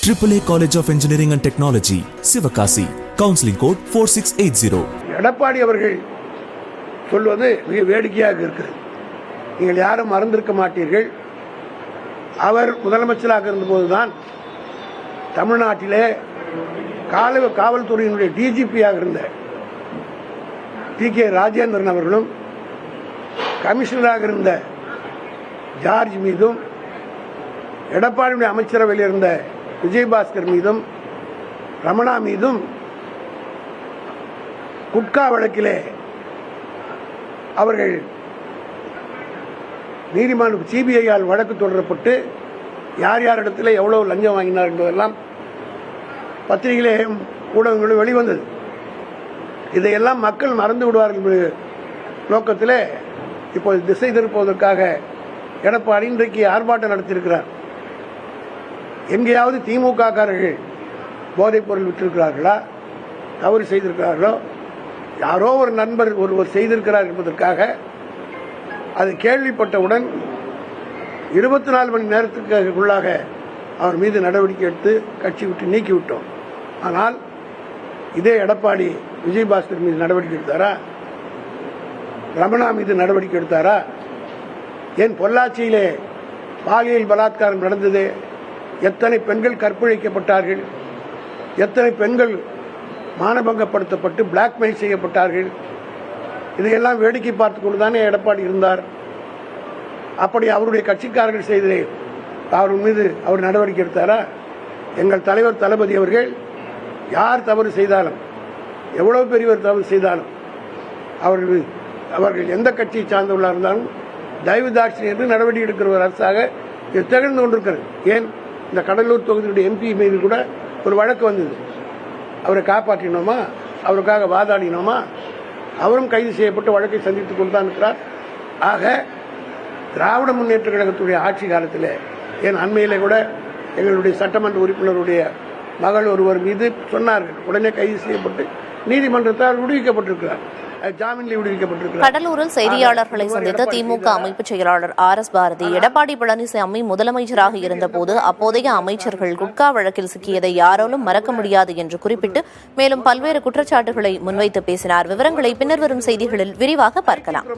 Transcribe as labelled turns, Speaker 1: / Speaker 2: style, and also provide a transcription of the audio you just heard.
Speaker 1: AAA College of Engineering and Technology, Sivakasi. Counseling code 4680.
Speaker 2: Edappadi அவர்கள் சொல்வது மிக வேடிக்கையாக இருக்கிறது. நீங்கள் யாரும் மறந்திருக்க மாட்டீர்கள். அவர் முதலமைச்சராக இருந்தபோதுதான் தமிழ்நாட்டிலே காவல்துறையினுடைய டிஜிபியாக இருந்த டி.கே. ராஜேந்திரன் அவர்களும் கமிஷனராக இருந்த ஜார்ஜ் மீதும் எடப்பாடியுடைய அமைச்சரவையில் இருந்த விஜயபாஸ்கர் மீதும் ரமணா மீதும் குட்கா வழக்கிலே அவர்கள் நீதிமன்ற சிபிஐயால் வழக்கு தொடரப்பட்டு யார் யாரிடத்தில் எவ்வளவு லஞ்சம் வாங்கினார் என்பதெல்லாம் பத்திரிகையிலே ஊடகங்களும் வெளிவந்தது. இதையெல்லாம் மக்கள் மறந்து விடுவார்கள் என்ற நோக்கத்தில் இப்போது திசை திருப்புவதற்காக எடப்பாடி இன்றைக்கு ஆர்ப்பாட்டம் நடத்தியிருக்கிறார். எங்கேயாவது திமுக காரர்கள் போதைப் பொருள் விட்டிருக்கிறார்களா, தவறு செய்திருக்கிறார்களோ, யாரோ ஒரு நண்பர் ஒருவர் செய்திருக்கிறார் என்பதற்காக அது கேள்விப்பட்டவுடன் 24 மணி நேரத்துக்குள்ளாக அவர் மீது நடவடிக்கை எடுத்து கட்சி விட்டு நீக்கிவிட்டோம். ஆனால் இதே எடப்பாடி விஜயபாஸ்கர் மீது நடவடிக்கை எடுத்தாரா? ரமணா மீது நடவடிக்கை எடுத்தாரா? ஏன் பொள்ளாச்சியிலே பாலியல் பலாத்காரம் நடந்தது? எத்தனை பெண்கள் கற்பழிக்கப்பட்டார்கள்? எத்தனை பெண்கள் மானபங்கப்படுத்தப்பட்டு பிளாக்மெயில் செய்யப்பட்டார்கள்? இதையெல்லாம் வேடிக்கை பார்த்துக் கொண்டுதானே எடப்பாடி இருந்தார். அப்படி அவருடைய கட்சிக்காரர்கள் செய்ததே அவர் மீது அவர் நடவடிக்கை எடுத்தாரா? எங்கள் தலைவர் தளபதி அவர்கள் யார் தவறு செய்தாலும், எவ்வளவு பெரியவர் தவறு செய்தாலும், அவர்கள் எந்த கட்சியை சார்ந்தவர்களாக இருந்தாலும் தயவு தாட்சி என்று நடவடிக்கை எடுக்கிற ஒரு அரசாக திகழ்ந்து கொண்டிருக்கிறது. ஏன் இந்த கடலூர் தொகுதியுடைய எம்பி மீது கூட ஒரு வழக்கு வந்தது. அவரை காப்பாற்றினோமா, அவருக்காக வாதாடினோமா? அவரும் கைது செய்யப்பட்டு வழக்கை சந்தித்துக் கொண்டுதான் இருக்கிறார். ஆக திராவிட முன்னேற்ற கழகத்துடைய ஆட்சி காலத்தில், ஏன் அண்மையிலே கூட எங்களுடைய சட்டமன்ற உறுப்பினருடைய மகள் ஒருவர் மீது சொன்னார்கள், உடனே கைது செய்யப்பட்டு நீதிமன்றத்தால் விடுவிக்கப்பட்டிருக்கிறார், ஜாமீனில் விடுவிக்கப்பட்டிருக்கிறார்.
Speaker 3: கடலூரில் செய்தியாளர்களை சந்தித்த திமுக அமைப்பு செயலாளர் RS பாரதி, எடப்பாடி பழனிசாமி முதலமைச்சராக இருந்தபோது அப்போதைய அமைச்சர்கள் குட்கா வழக்கில் சிக்கியதை யாராலும் மறக்க முடியாது என்று குறிப்பிட்டு மேலும் பல்வேறு குற்றச்சாட்டுகளை முன்வைத்து பேசினார். விவரங்களை பின்னர் வரும் செய்திகளில் விரிவாக பார்க்கலாம்.